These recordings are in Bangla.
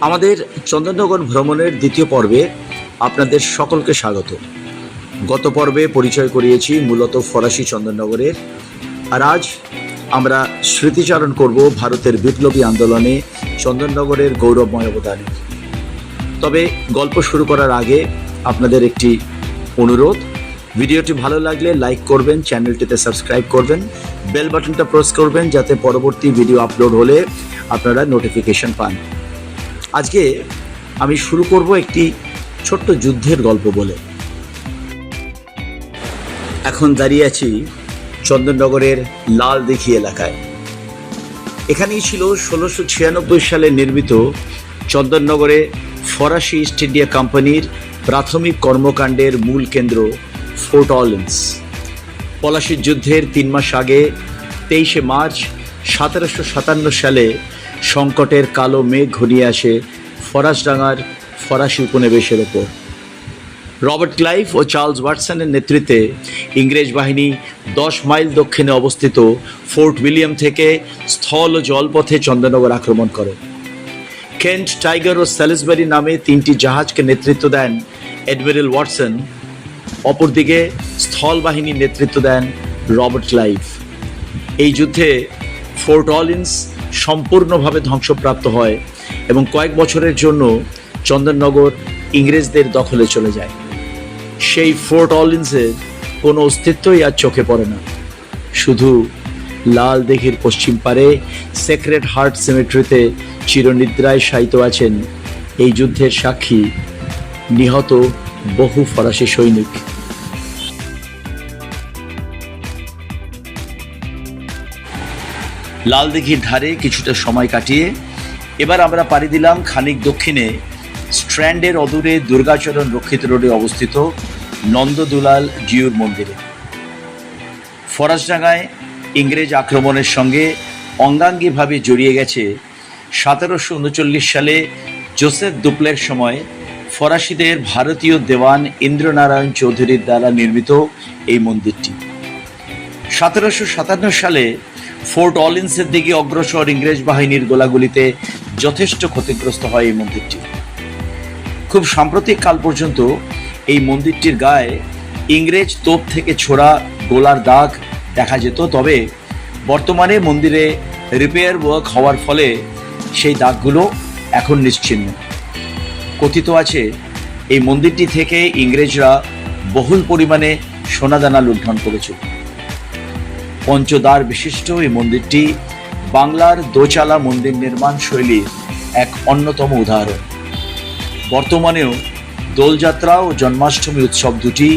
আমাদের চন্দননগর ভ্রমণের দ্বিতীয় পর্বে আপনাদের সকলকে স্বাগত। গত পর্বে পরিচয় করিয়েছি মূলত ফরাসি চন্দননগরের, আর আজ আমরা স্মৃতিচারণ করব ভারতের বিপ্লবী আন্দোলনে চন্দননগরের গৌরবময় অবদান। তবে গল্প শুরু করার আগে আপনাদের একটি অনুরোধ, ভিডিওটি ভালো লাগলে লাইক করবেন, চ্যানেলটিতে সাবস্ক্রাইব করবেন, বেল বাটনটা প্রেস করবেন যাতে পরবর্তী ভিডিও আপলোড হলে আপনারা নোটিফিকেশন পান। আজকে আমি শুরু করব একটি ছোট্ট যুদ্ধের গল্প বলে। এখন দাঁড়িয়ে আছি চন্দননগরের লালদিঘি এলাকায়। এখানেই ছিল 1696 সালে নির্মিত চন্দননগরে ফরাসি ইস্ট ইন্ডিয়া কোম্পানির প্রাথমিক কর্মকাণ্ডের মূল কেন্দ্র ফোর্ট অর্লিন্স। পলাশির যুদ্ধের 3 মাস আগে 23শে মার্চ 1757 সালে সংকটের কালো মেঘ ঘনিয়ে আসে ফরাসডাঙ্গার ফরাসি উপনিবেশের ওপর। রবার্ট ক্লাইভ ও চার্লস ওয়াটসনের নেতৃত্বে ইংরেজ বাহিনী 10 মাইল দক্ষিণে অবস্থিত ফোর্ট উইলিয়াম থেকে স্থল ও জলপথে চন্দননগর আক্রমণ করে। কেন্ট, টাইগার ও স্যালিসবারি নামে 3টি জাহাজকে নেতৃত্ব দেন অ্যাডমিরাল ওয়াটসন। অপরদিকে স্থল বাহিনীর নেতৃত্ব দেন রবার্ট ক্লাইভ। এই যুদ্ধে ফোর্ট অর্লিন্স সম্পূর্ণভাবে ধ্বংসপ্রাপ্ত হয় এবং কয়েক বছরের জন্য চন্দননগর ইংরেজদের দখলে চলে যায়। সেই ফোর্ট অর্লিন্সের কোনো অস্তিত্বই আর চোখে পড়ে না। শুধু লাল দিঘির পশ্চিম পারে সেক্রেড হার্ট সিমেট্রিতে চিরনিদ্রায় শায়িত আছেন এই যুদ্ধের সাক্ষী নিহত বহু ফরাসি সৈনিক। লালদিঘির ধারে কিছুটা সময় কাটিয়ে এবার আমরা পাড়ি দিলাম খানিক দক্ষিণে স্ট্র্যান্ডের অদূরে দুর্গাচরণ রক্ষিত রোডে অবস্থিত নন্দদুলাল জিউর মন্দিরে। ফরাসডাঙ্গায় ইংরেজ আক্রমণের সঙ্গে অঙ্গাঙ্গিভাবে জড়িয়ে গেছে 1739 সালে জোসেফ দুপ্লের সময় ফরাসিদের ভারতীয় দেওয়ান ইন্দ্রনারায়ণ চৌধুরীর দ্বারা নির্মিত এই মন্দিরটি। 1757 সালে ফোর্ট অর্লিন্সের দিকে অগ্রসর ইংরেজ বাহিনীর গোলাগুলিতে যথেষ্ট ক্ষতিগ্রস্ত হয় এই মন্দিরটি। খুব সাম্প্রতিক কাল পর্যন্ত এই মন্দিরটির গায়ে ইংরেজ তোপ থেকে ছোড়া গোলার দাগ দেখা যেত, তবে বর্তমানে মন্দিরে রিপেয়ার ওয়ার্ক হওয়ার ফলে সেই দাগগুলো এখন নিশ্চিহ্ন। কথিত আছে এই মন্দিরটি থেকে ইংরেজরা বহুল পরিমাণে সোনাদানা লুণ্ঠন করেছিল। পঞ্চদ্বার বিশিষ্ট এই মন্দিরটি বাংলার দোচালা মন্দির নির্মাণ শৈলীর এক অন্যতম উদাহরণ। বর্তমানেও দোলযাত্রা ও জন্মাষ্টমী উৎসব দুটি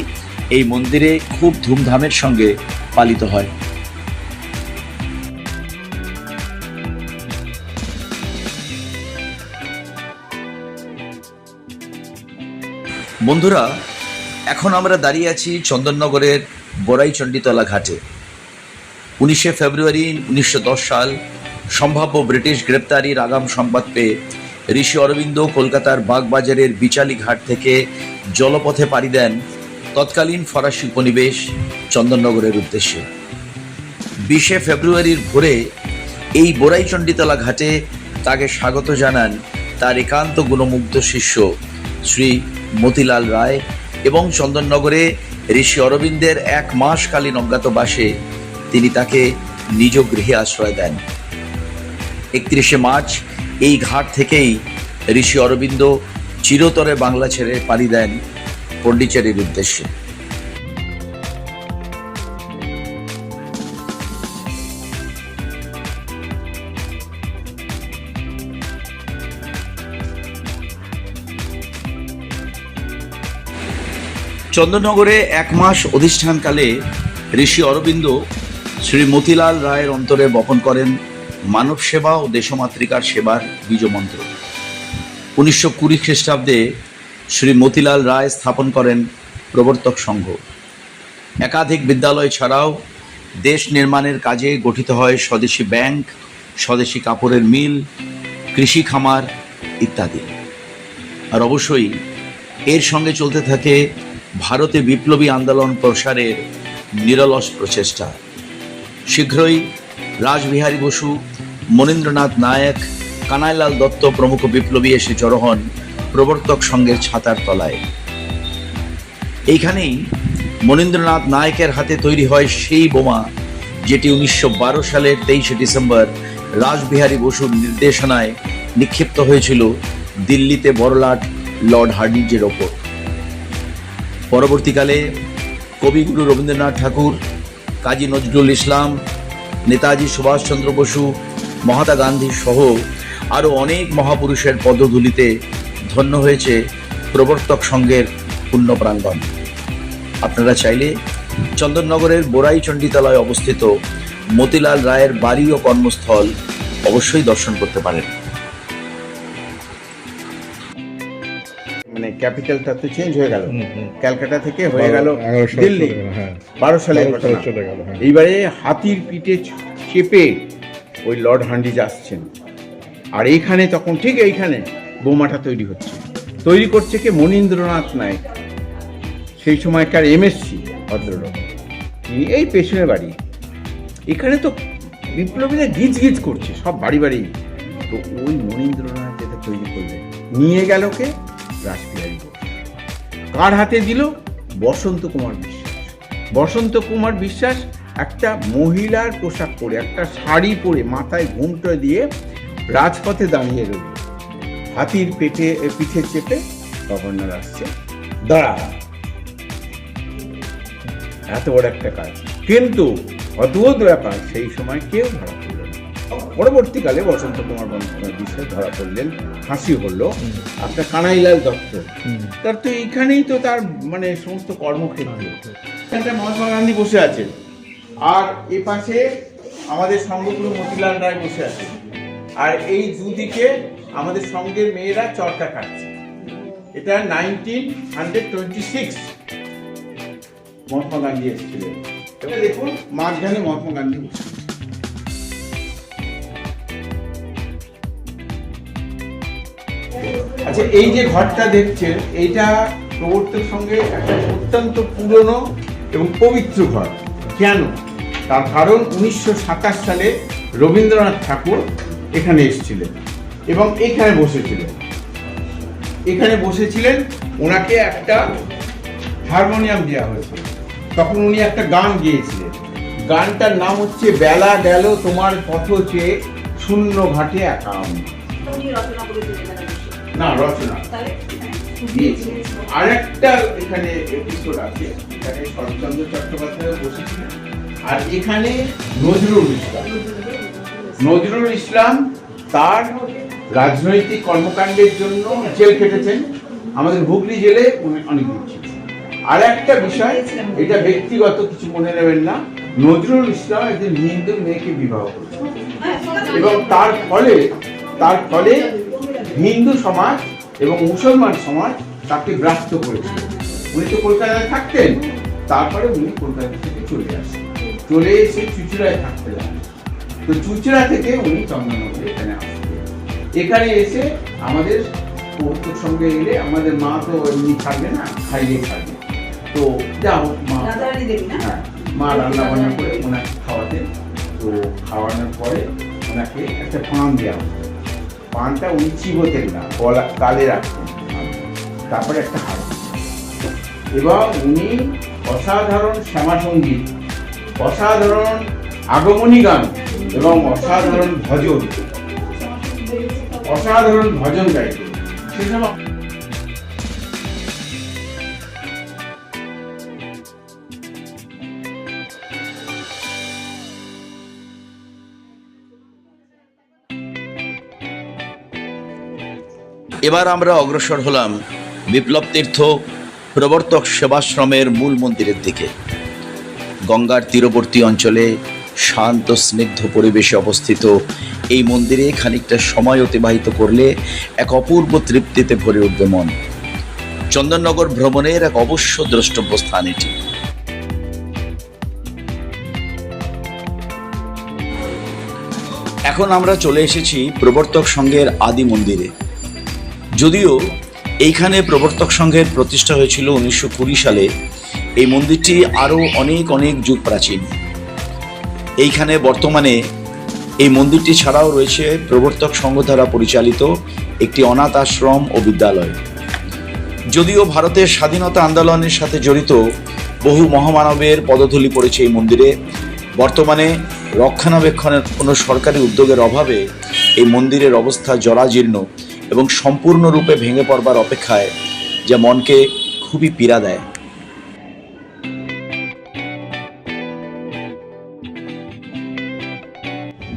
এই মন্দিরে খুব ধুমধামের সঙ্গে পালিত হয়। বন্ধুরা, এখন আমরা দাঁড়িয়ে আছি চন্দননগরের বড়াইচণ্ডীতলা ঘাটে। 19শে ফেব্রুয়ারি 1910 সাল সম্ভাব্য ব্রিটিশ গ্রেপ্তারির আগাম সংবাদ পেয়ে ঋষি অরবিন্দ কলকাতার বাগবাজারের বিচালি ঘাট থেকে জলপথে পাড়ি দেন তৎকালীন ফরাসি উপনিবেশ চন্দননগরের উদ্দেশ্যে। 20শে ফেব্রুয়ারির ভোরে এই বড়াইচণ্ডীতলা ঘাটে তাকে স্বাগত জানান তার একান্ত গুণমুগ্ধ শিষ্য শ্রী মতিলাল রায় এবং চন্দননগরে ঋষি অরবিন্দের 1 মাসকালীন অজ্ঞাতবাসে তিনি তাকে নিজ গৃহে আশ্রয় দেন। 31শে মার্চ এই ঘাট থেকেই ঋষি অরবিন্দ চিরতরে বাংলা ছেড়ে পাড়ি দেন পণ্ডিচেরির উদ্দেশ্যে। চন্দননগরে 1 মাস অধিষ্ঠানকালে ঋষি অরবিন্দ শ্রী মতিলাল রায়ের অন্তরে বপন করেন মানব সেবা ও দেশমাতৃকার সেবার বীজমন্ত্র। 1920 খ্রিস্টাব্দে শ্রী মতিলাল রায় স্থাপন করেন প্রবর্তক সংঘ। একাধিক বিদ্যালয় ছাড়াও দেশ নির্মাণের কাজে গঠিত হয় স্বদেশী ব্যাংক, স্বদেশী কাপড়ের মিল, কৃষি খামার ইত্যাদি। আর অবশ্যই এর সঙ্গে চলতে থাকে ভারতে বিপ্লবী আন্দোলন প্রসারের নিরলস প্রচেষ্টা। শীঘ্রই রাসবিহারী বসু, মনীন্দ্রনাথ নায়ক কানাইলাল দত্ত প্রমুখ বিপ্লবী এসে জড়ো হন প্রবর্তক সংঘের ছাতার তলায়। এইখানেই মনীন্দ্রনাথ নায়েকের হাতে তৈরি হয় সেই বোমা যেটি 1912 সালের 23শে ডিসেম্বর রাসবিহারী বসুর নির্দেশনায় নিক্ষিপ্ত হয়েছিল দিল্লিতে বড়লাট লর্ড হার্ডিঞ্জের ওপর। পরবর্তীকালে কবিগুরু রবীন্দ্রনাথ ঠাকুর, কাজী নজরুল ইসলাম, নেতাজি সুভাষচন্দ্র বসু, মহাত্মা গান্ধী সহ আরও অনেক মহাপুরুষের পদধূলিতে ধন্য হয়েছে প্রবর্তক সংঘের পুণ্য প্রাঙ্গণ। আপনারা চাইলে চন্দননগরের বোরাই চণ্ডীতলায় অবস্থিত মতিলাল রায়ের বাড়ি ও কর্মস্থল অবশ্যই দর্শন করতে পারেন। মানে ক্যাপিটালটা তো চেঞ্জ হয়ে গেল, ক্যালকাটা থেকে হয়ে গেল দিল্লি। 12 সালে চলে গেল। এইবারে হাতির পিঠে চেপে ওই লর্ড হার্ডিঞ্জ আসছেন, আর এইখানে তখন ঠিক এইখানে বোমাটা তৈরি করছে কে? মনীন্দ্রনাথ নায়েক, সেই সময়কার এমএসসি ভদ্রলোক। তিনি এই পেছনে বাড়ি, এখানে তো বিপ্লবীরা গিজ গিজ করছে সব বাড়ি বাড়ি। তো ওই মনীন্দ্রনাথ যেটা তৈরি করলে নিয়ে গেল কে? রাসবিহারী ঘোষ। কার হাতে দিল? বসন্ত কুমার বিশ্বাস। বসন্ত কুমার বিশ্বাস একটা মহিলার পোশাক পরে, একটা শাড়ি পরে, মাথায় ঘুমটা দিয়ে রাজপথে দাঁড়িয়ে রইল, হাতির পিঠে চেপে গভর্নর আসছে, দাঁড়া। এত বড় একটা কাজ, কিন্তু অদ্ভুত ব্যাপার, সেই সময় কেউ ধরা পড়ল না। পরবর্তীকালে বসন্ত কুমার বিশ্বাস ধরা পড়লেন, ফাঁসি হলো। আপনার কানাইলাল দত্ত, তার তো এইখানেই তো তার মানে সমস্ত কর্মক্ষেত্র। এখানটা মহাত্মা গান্ধী বসে আছেন, আর এ পাশে আমাদের সঙ্গগুরু মতিলাল রায় বসে আছে, আর এই দুদিকে আমাদের সঙ্গের মেয়েরা চরকা কাটছে। এটা 1926 মহাত্মা গান্ধী এসেছিলেন। এটা দেখুন মাঝখানে মহাত্মা গান্ধী বসে। আচ্ছা, এই যে ঘরটা দেখছেন, এইটা প্রবর্তক সঙ্গে একটা অত্যন্ত পুরনো এবং পবিত্র ঘর। কেন? তার কারণ 1927 সালে রবীন্দ্রনাথ ঠাকুর এখানে এসেছিলেন এবং এখানে বসেছিলেন। ওনাকে একটা হারমোনিয়াম দেওয়া হয়েছিল, তখন উনি একটা গান গেয়েছিলেন। গানটার নাম হচ্ছে বেলা গেল তোমার পথ চেয়ে শূন্য ঘাটে একা আমি। না, রচনা দিয়েছে। আর একটা এখানে এপিসোড আছে, এখানে শরৎচন্দ্র চট্টোপাধ্যায় বসেছিলেন, আর এখানে নজরুল ইসলাম তার রাজনৈতিক কর্মকাণ্ডের জন্য জেল কেটেছেন। আমাদের হুগলি জেলে উনি অনেক দিন ছিলেন। আর একটা বিষয়, এটা ব্যক্তিগত, কিছু মনে নেবেন না, নজরুল ইসলাম একজন হিন্দু মেয়েকে বিবাহ করেছেন এবং তার ফলে হিন্দু সমাজ এবং মুসলমান সমাজ তাকে ব্রাত্য করেছিল। উনি তো কলকাতায় থাকতেন, তারপরে উনি কলকাতা থেকে চলে এসে চুঁচুড়ায় থাকতে লাগলেন। তো চুঁচুড়া থেকে উনি চন্দননগরে এখানে আসতেন। এখানে এসে আমাদের প্রবর্তক সঙ্গে এলে আমাদের মা তো এমনি থাকবে না, খাইয়ে থাকবে। তো যাও মা রান্না বান্না করে ওনাকে খাওয়াতেন। তো খাওয়ানোর পরে ওনাকে একটা পান দেওয়া হতো। পানটা উনি চিবোতেন না, গালে রাখতেন। তারপরে একটা হাড়, এবং উনি অসাধারণ শ্যামাসঙ্গীত, অসাধারণ আগমনী গান এবং অসাধারণ ভজন গাইতেন। সেসব এবার আমরা অগ্রসর হলাম বিপ্লব তীর্থ প্রবর্তক সেবাশ্রমের মূল মন্দিরের দিকে। গঙ্গার তীরবর্তী অঞ্চলে শান্ত স্নিগ্ধ পরিবেশে অবস্থিত এই মন্দিরে খানিকটা সময় অতিবাহিত করলে এক অপূর্ব তৃপ্তিতে ভরে উঠবে মন। চন্দননগর ভ্রমণের এক অবশ্য দ্রষ্টব্য স্থান এটি। এখন আমরা চলে এসেছি প্রবর্তক সংঘের আদি মন্দিরে। যদিও এইখানে প্রবর্তক সংঘের প্রতিষ্ঠা হয়েছিল 1920 সালে, এই মন্দিরটি আরও অনেক যুগ প্রাচীন। এইখানে বর্তমানে এই মন্দিরটি ছাড়াও রয়েছে প্রবর্তক সংঘ দ্বারা পরিচালিত একটি অনাথ আশ্রম ও বিদ্যালয়। যদিও ভারতের স্বাধীনতা আন্দোলনের সাথে জড়িত বহু মহামানবের পদধূলি পড়েছে এই মন্দিরে, বর্তমানে রক্ষণাবেক্ষণের কোনো সরকারি উদ্যোগের অভাবে এই মন্দিরের অবস্থা জরাজীর্ণ এবং সম্পূর্ণরূপে ভেঙে পড়বার অপেক্ষায়, যা মনকে খুবই পীড়া দেয়।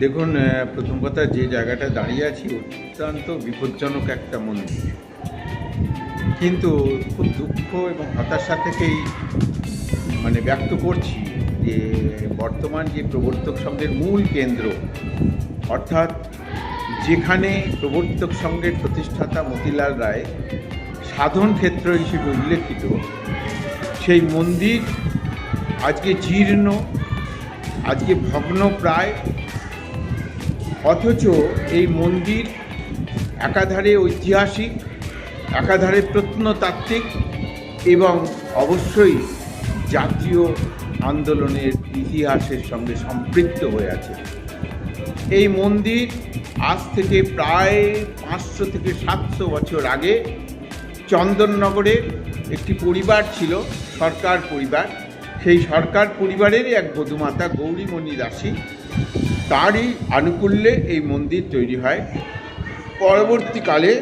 দেখুন, প্রথম কথা, যে জায়গাটা দাঁড়িয়ে আছি অত্যন্ত বিপজ্জনক একটা মন্দির, কিন্তু খুব দুঃখ এবং হতাশা থেকেই ব্যক্ত করছি যে বর্তমান যে প্রবর্তক সংঘের মূল কেন্দ্র, অর্থাৎ যেখানে প্রবর্তক সংঘের প্রতিষ্ঠাতা মতিলাল রায় সাধন ক্ষেত্র হিসেবে উল্লেখিত, সেই মন্দির আজকে জীর্ণ, আজকে ভগ্ন প্রায়। অথচ এই মন্দির একাধারে ঐতিহাসিক, একাধারে প্রত্নতাত্ত্বিক এবং অবশ্যই জাতীয় আন্দোলনের ইতিহাসের সঙ্গে সম্পৃক্ত হয়ে আছে। এই মন্দির আজ থেকে প্রায় 500 থেকে 700 বছর আগে চন্দননগরে একটি পরিবার ছিল, সরকার পরিবার। সেই সরকার পরিবারেরই এক বধূমাতা গৌরীমণি দাসী, তারই আনুকূল্যে এই মন্দির তৈরি হয়। পরবর্তীকালে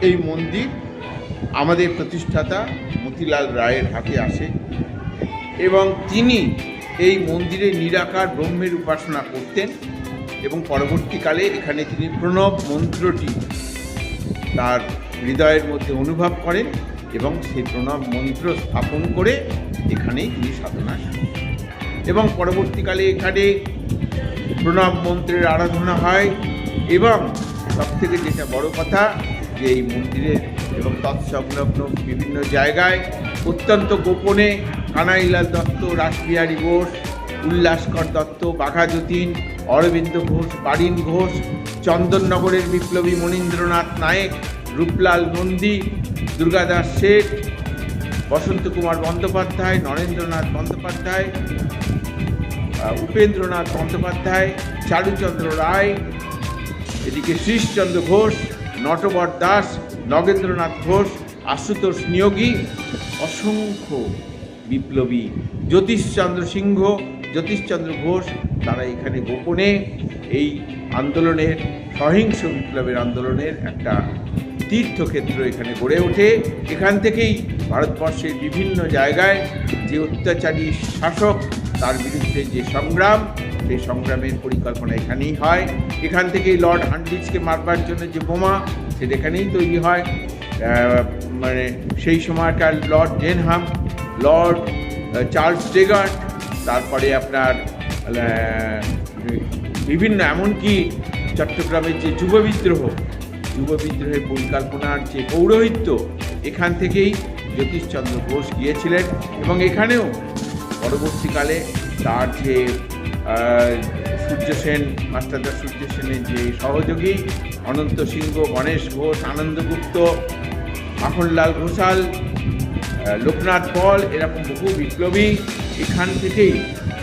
এই মন্দির আমাদের প্রতিষ্ঠাতা মতিলাল রায়ের হাতে আসে এবং তিনি এই মন্দিরে নিরাকার ব্রহ্মের উপাসনা করতেন এবং পরবর্তীকালে এখানে তিনি প্রণব মন্ত্রটি তার হৃদয়ের মধ্যে অনুভব করেন এবং সেই প্রণব মন্ত্র স্থাপন করে এখানেই তিনি সাধনা করেন এবং পরবর্তীকালে এখানে প্রণব মন্ত্রের আরাধনা হয়। এবং সবথেকে যেটা বড় কথা, যে এই মন্দিরে এবং তৎসংলগ্ন বিভিন্ন জায়গায় অত্যন্ত গোপনে কানাইলাল দত্ত, রাসবিহারী ঘোষ, উল্লাসকর দত্ত, বাঘা যতীন, অরবিন্দ ঘোষ, বারিন ঘোষ, চন্দননগরের বিপ্লবী মনীন্দ্রনাথ নায়েক, রূপলাল নন্দী, দুর্গাদাস শেঠ, বসন্ত কুমার বন্দ্যোপাধ্যায়, নরেন্দ্রনাথ বন্দ্যোপাধ্যায়, উপেন্দ্রনাথ বন্দ্যোপাধ্যায়, চারুচন্দ্র রায়, এদিকে শ্রীশচন্দ্র ঘোষ, নটবর দাস, নগেন্দ্রনাথ ঘোষ, আশুতোষ নিয়োগী, অসংখ্য বিপ্লবী, জ্যোতিষচন্দ্র সিংহ, জ্যোতিষচন্দ্র ঘোষ, তারা এখানে গোপনে এই আন্দোলনের, সহিংস বিপ্লবের আন্দোলনের একটা তীর্থক্ষেত্র এখানে গড়ে ওঠে। এখান থেকেই ভারতবর্ষের বিভিন্ন জায়গায় যে অত্যাচারী শাসক, তার বিরুদ্ধে যে সংগ্রাম, সেই সংগ্রামের পরিকল্পনা এখানেই হয়। এখান থেকেই লর্ড হান্টিজকে মারবার জন্য যে বোমা, সেটা এখানেই তৈরি হয়। সেই সময়কার লর্ড ডেনহাম, লর্ড চার্লস ডেগার্ট, তারপরে আপনার বিভিন্ন, এমনকি চট্টগ্রামের যে যুব বিদ্রোহের পরিকল্পনার যে পৌরোহিত্য, এখান থেকেই জ্যোতিষচন্দ্র ঘোষ গিয়েছিলেন এবং এখানেও পরবর্তীকালে তার যে সূর্য সেন, মাস্টারদা সূর্য সেনের যে সহযোগী অনন্ত সিংহ, গণেশ ঘোষ, আনন্দগুপ্ত, মাখনলাল ঘোষাল, লোকনাথ পল, এরকম বহু বিপ্লবী এখান থেকেই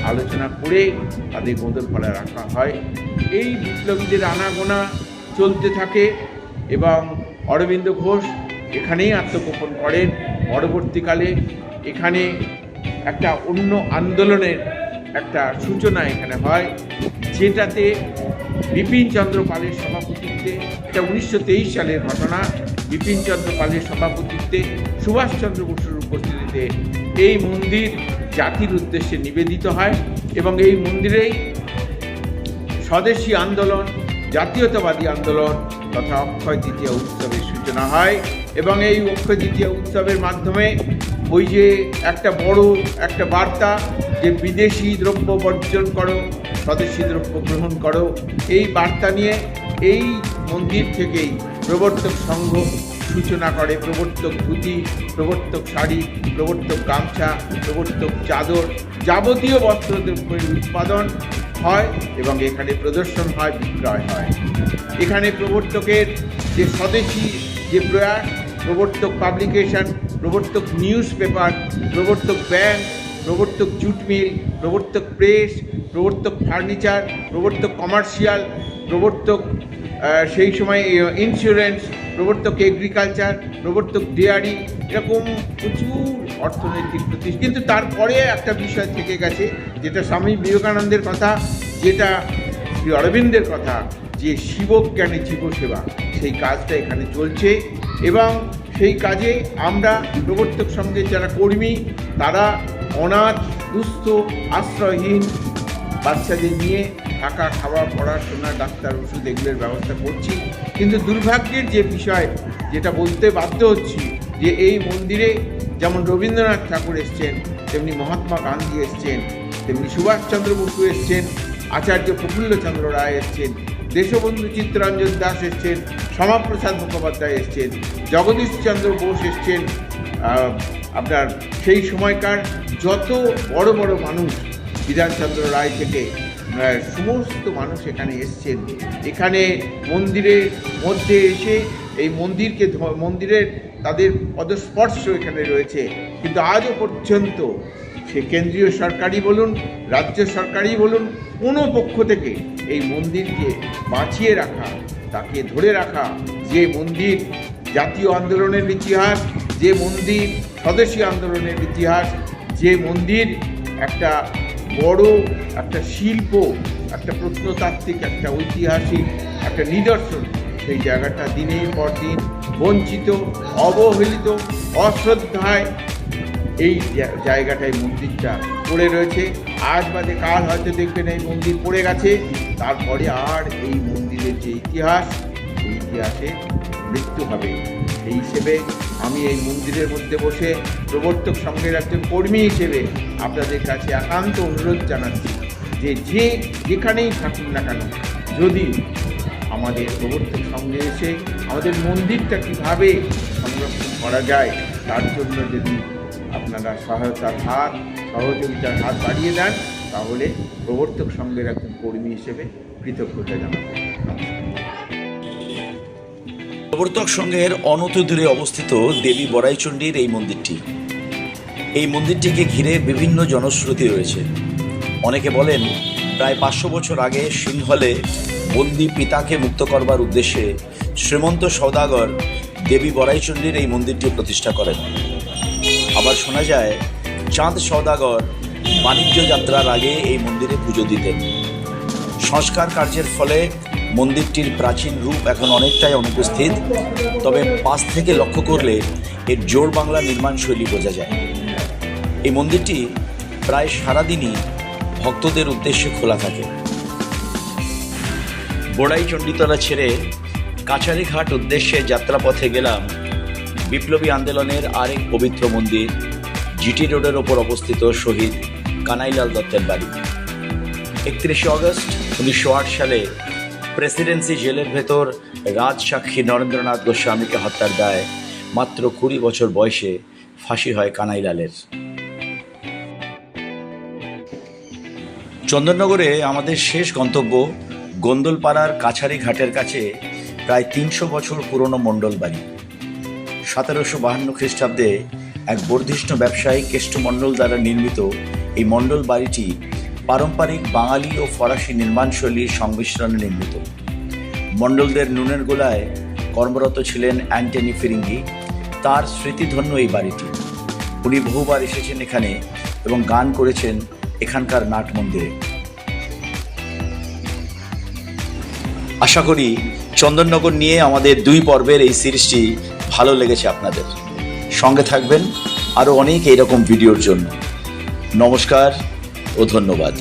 আলোচনা করে তাদের গোদরপাড়া রাখা হয়। এই বিপ্লবীদের আনাগোনা চলতে থাকে এবং অরবিন্দ ঘোষ এখানেই আত্মগোপন করেন। পরবর্তীকালে এখানে একটা অন্য আন্দোলনের একটা সূচনা এখানে হয়, যেটাতে বিপিনচন্দ্র পালের সভাপতিত্বে, এটা 1923 সালের ঘটনা, বিপিনচন্দ্র পালের সভাপতিত্বে, সুভাষচন্দ্র বসুর উপস্থিতিতে এই মন্দির জাতির উদ্দেশ্যে নিবেদিত হয় এবং এই মন্দিরেই স্বদেশী আন্দোলন, জাতীয়তাবাদী আন্দোলন তথা অক্ষয় তৃতীয়া উৎসবের সূচনা হয় এবং এই অক্ষয় তৃতীয়া উৎসবের মাধ্যমে ওই যে একটা বড় একটা বার্তা, যে বিদেশি দ্রব্য বর্জন করো, স্বদেশী দ্রব্য গ্রহণ করো, এই বার্তা নিয়ে এই মন্দির থেকেই প্রবর্তক সংঘ সূচনা করে। প্রবর্তক ধুতি, প্রবর্তক শাড়ি, প্রবর্তক গামছা, প্রবর্তক চাদর, যাবতীয় বস্ত্রদ্রব্যের উৎপাদন হয় এবং এখানে প্রদর্শন হয়, বিক্রয় হয়। এখানে প্রবর্তকের যে স্বদেশী যে প্রয়াস, প্রবর্তক পাবলিকেশন, প্রবর্তক নিউজ পেপার, প্রবর্তক ব্যাংক, প্রবর্তক জুট মিল, প্রবর্তক প্রেস, প্রবর্তক ফার্নিচার, প্রবর্তক কমার্শিয়াল, প্রবর্তক সেই সময় ইন্স্যুরেন্স, প্রবর্তক এগ্রিকালচার, প্রবর্তক ডেয়ারি, এরকম প্রচুর অর্থনৈতিক প্রতিষ্ঠান। কিন্তু তারপরে একটা বিষয় থেকে গেছে, যেটা স্বামী বিবেকানন্দের কথা, যেটা শ্রী অরবিন্দের কথা, যে শিবজ্ঞানে জীবসেবা, সেই কাজটা এখানে চলছে। এবং সেই কাজে আমরা প্রবর্তক সংঘের যারা কর্মী, তারা অনাথ, দুস্থ, আশ্রয়হীন বাচ্চাদের নিয়ে থাকা, খাওয়া, পড়াশোনা, ডাক্তার, ওষুধ এগুলোর ব্যবস্থা করছি। কিন্তু দুর্ভাগ্যের যে বিষয়, যেটা বলতে বাধ্য হচ্ছি, যে এই মন্দিরে যেমন রবীন্দ্রনাথ ঠাকুর এসছেন, তেমনি মহাত্মা গান্ধী এসছেন, তেমনি সুভাষচন্দ্র বসু এসছেন, আচার্য প্রফুল্লচন্দ্র রায় এসছেন, দেশবন্ধু চিত্তরঞ্জন দাস এসছেন, শ্যামাপ্রসাদ মুখোপাধ্যায় এসছেন, জগদীশচন্দ্র বোস এসছেন, আপনার সেই সময়কার যত বড় বড় মানুষ, বিধানচন্দ্র রায় থেকে সমস্ত মানুষ এখানে এসছেন। এখানে মন্দিরের মধ্যে এসে এই মন্দিরের তাদের পদস্পর্শ এখানে রয়েছে। কিন্তু আজও পর্যন্ত সে কেন্দ্রীয় সরকারই বলুন, রাজ্য সরকারই বলুন, কোনো পক্ষ থেকে এই মন্দিরকে বাঁচিয়ে রাখা, তাকে ধরে রাখা, যে মন্দির জাতীয় আন্দোলনের ইতিহাস, যে মন্দির স্বদেশী আন্দোলনের ইতিহাস, যে মন্দির একটা বড় একটা শিল্প, একটা প্রত্নতাত্ত্বিক, একটা ঐতিহাসিক একটা নিদর্শন, সেই জায়গাটা দিনের পর দিন বঞ্চিত, অবহেলিত, অশ্রদ্ধায় এই জায়গাটায় মন্দিরটা পড়ে রয়েছে। আজ বাদে কাল হয়তো দেখবেন এই মন্দির পড়ে গেছে, তারপরে আর এই মন্দিরের যে ইতিহাস, এই ইতিহাসে মৃত্যু হবে। এই হিসেবে আমি এই মন্দিরের মধ্যে বসে প্রবর্তক সংঘের একজন কর্মী হিসেবে আপনাদের কাছে একান্ত অনুরোধ জানাচ্ছি, যে যেখানেই থাকুন না কেন, যদি আমাদের প্রবর্তক সংঘে এসে আমাদের মন্দিরটা কীভাবে সংরক্ষণ করা যায়, তার জন্য যদি আপনারা সহায়তার হাত, সহযোগিতার হাত বাড়িয়ে দেন, তাহলে প্রবর্তক সংঘের একজন কর্মী হিসেবে কৃতজ্ঞতা জানাব। প্রবর্তক সংঘের অনত দূরে অবস্থিত দেবী বড়াইচণ্ডীর এই মন্দিরটি। এই মন্দিরটিকে ঘিরে বিভিন্ন জনশ্রুতি রয়েছে। অনেকে বলেন প্রায় 500 বছর আগে সিংহলে বন্দি পিতাকে মুক্ত করবার উদ্দেশ্যে শ্রীমন্ত সওদাগর দেবী বড়াইচণ্ডীর এই মন্দিরটি প্রতিষ্ঠা করেন। আবার শোনা যায় চাঁদ সওদাগর বাণিজ্য যাত্রার আগে এই মন্দিরে পুজো দিতেন। সংস্কার কার্যের ফলে মন্দিরটির প্রাচীন রূপ এখন অনেকটাই অনুপস্থিত, তবে পাশ থেকে লক্ষ্য করলে এর জোড় বাংলা নির্মাণ শৈলী বোঝা যায়। এই মন্দিরটি প্রায় সারাদিনই ভক্তদের উদ্দেশ্যে খোলা থাকে। বড়াইচণ্ডীতলা ছেড়ে কাছারিঘাট উদ্দেশ্যে যাত্রাপথে গেলাম বিপ্লবী আন্দোলনের আরেক পবিত্র মন্দির, জিটি রোডের ওপর অবস্থিত শহীদ কানাইলাল দত্তের বাড়ি। 31 অগস্ট 1908 সালে প্রেসিডেন্সি জেলের ভেতর রাজসাক্ষী নরেন্দ্রনাথ গোস্বামীকে হত্যার দায় মাত্র 20 বছর বয়সে ফাঁসি হয় কানাইলালের। চন্দননগরে আমাদের শেষ গন্তব্য গোন্দলপাড়ার কাছারি ঘাটের কাছে প্রায় 300 বছর পুরনো মণ্ডল বাড়ি। 1752 খ্রিস্টাব্দে এক বর্ধিষ্ণু ব্যবসায়ী কেষ্টমণ্ডল দ্বারা নির্মিত এই মণ্ডল বাড়িটি পারম্পরিক বাঙালি ও ফরাসি নির্মাণশৈলীর সংমিশ্রণে নির্মিত। মণ্ডলদের নুনের গোলায় কর্মরত ছিলেন অ্যান্টনি ফিরিঙ্গি। তার স্মৃতিধন্য এই বাড়িটি। উনি বহুবার এসেছেন এখানে এবং গান করেছেন এখানকার নাট মন্দিরে। আশা করি চন্দননগর নিয়ে আমাদের 2 পর্বের এই সিরিজটি ভালো লেগেছে আপনাদের। সঙ্গে থাকবেন আরও অনেক এইরকম ভিডিওর জন্য। নমস্কার ও ধন্যবাদ।